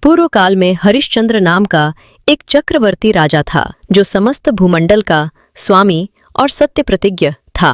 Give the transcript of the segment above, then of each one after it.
पूर्व काल में हरिश्चंद्र नाम का एक चक्रवर्ती राजा था जो समस्त भूमंडल का स्वामी और सत्य प्रतिज्ञ था।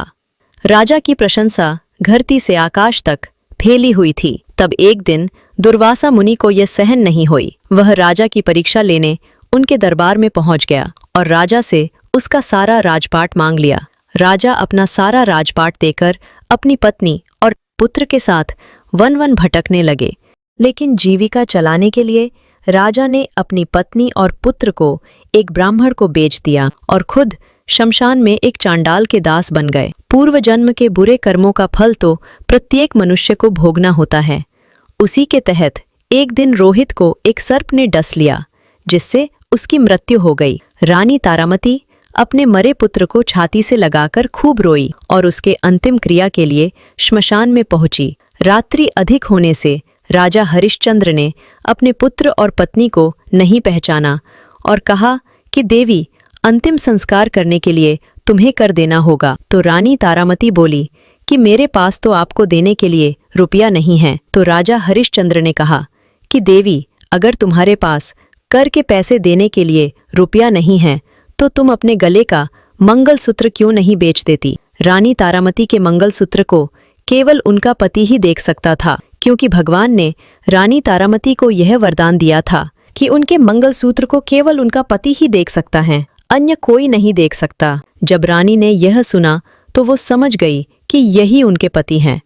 राजा की प्रशंसा धरती से आकाश तक फैली हुई थी। तब एक दिन दुर्वासा मुनि को यह सहन नहीं हुई। वह राजा की परीक्षा लेने उनके दरबार में पहुंच गया और राजा से उसका सारा राजपाट मांग लिया। राजा अपना सारा राजपाट देकर अपनी पत्नी और पुत्र के साथ वन वन भटकने लगे। लेकिन जीविका चलाने के लिए राजा ने अपनी पत्नी और पुत्र को एक ब्राह्मण को बेच दिया और खुद शमशान में एक चांडाल के दास बन गए। पूर्व जन्म के बुरे कर्मों का फल तो प्रत्येक मनुष्य को भोगना होता है। उसी के तहत एक दिन रोहित को एक सर्प ने डस लिया, जिससे उसकी मृत्यु हो गई। रानी तारामती अपने मरे पुत्र को छाती से लगाकर खूब रोई और उसके अंतिम क्रिया के लिए श्मशान में पहुंची। रात्रि अधिक होने से राजा हरिश्चंद्र ने अपने पुत्र और पत्नी को नहीं पहचाना और कहा कि देवी, अंतिम संस्कार करने के लिए तुम्हें कर देना होगा। तो रानी तारामती बोली कि मेरे पास तो आपको देने के लिए रुपया नहीं है। तो राजा हरिश्चंद्र ने कहा कि देवी, अगर तुम्हारे पास कर के पैसे देने के लिए रुपया नहीं है तो तुम अपने गले का मंगलसूत्र क्यों नहीं बेच देती। रानी तारामती के मंगलसूत्र को केवल उनका पति ही देख सकता था, क्योंकि भगवान ने रानी तारामती को यह वरदान दिया था कि उनके मंगलसूत्र को केवल उनका पति ही देख सकता है, अन्य कोई नहीं देख सकता। जब रानी ने यह सुना तो वो समझ गई कि यही उनके पति हैं।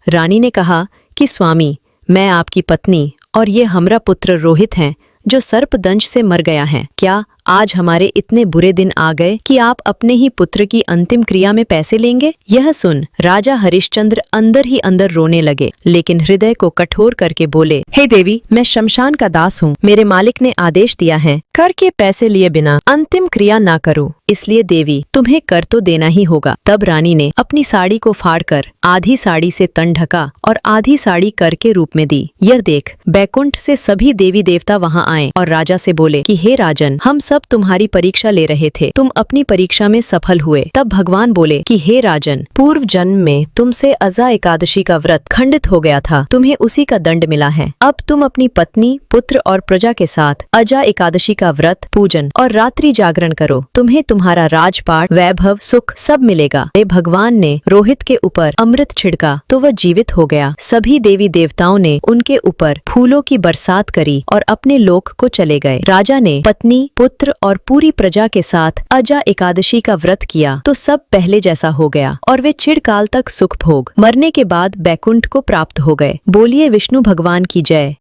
रानी ने कहा कि स्वामी, मैं आपकी पत्नी और ये हमारा पुत्र रोहित हैं जो सर्पदंश से मर गया है। क्या आज हमारे इतने बुरे दिन आ गए कि आप अपने ही पुत्र की अंतिम क्रिया में पैसे लेंगे? यह सुन राजा हरिश्चंद्र अंदर ही अंदर रोने लगे, लेकिन हृदय को कठोर करके बोले, हे देवी, मैं शमशान का दास हूँ। मेरे मालिक ने आदेश दिया है कर के पैसे लिए बिना अंतिम क्रिया ना करूँ, इसलिए देवी तुम्हें कर तो देना ही होगा। तब रानी ने अपनी साड़ी को फाड़कर आधी साड़ी से तन ढका और आधी साड़ी कर के रूप में दी। यह देख बैकुंठ से सभी देवी देवता वहां आए और राजा से बोले कि हे राजन, हम सब तुम्हारी परीक्षा ले रहे थे, तुम अपनी परीक्षा में सफल हुए। तब भगवान बोले कि हे राजन, पूर्व जन्म में तुमसे अजा एकादशी का व्रत खंडित हो गया था, तुम्हें उसी का दंड मिला है। अब तुम अपनी पत्नी, पुत्र और प्रजा के साथ अजा एकादशी का व्रत, पूजन और रात्रि जागरण करो। तुम्हें तुम्हारा राजपाट, वैभव, सुख सब मिलेगा। भगवान ने रोहित के ऊपर अमृत छिड़का तो वह जीवित हो गया। सभी देवी देवताओं ने उनके ऊपर फूलों की बरसात करी और अपने लोक को चले गए। राजा ने पत्नी, पुत्र और पूरी प्रजा के साथ अजा एकादशी का व्रत किया तो सब पहले जैसा हो गया और वे चिरकाल तक सुख भोग मरने के बाद बैकुंठ को प्राप्त हो गए। बोलिए विष्णु भगवान की जय।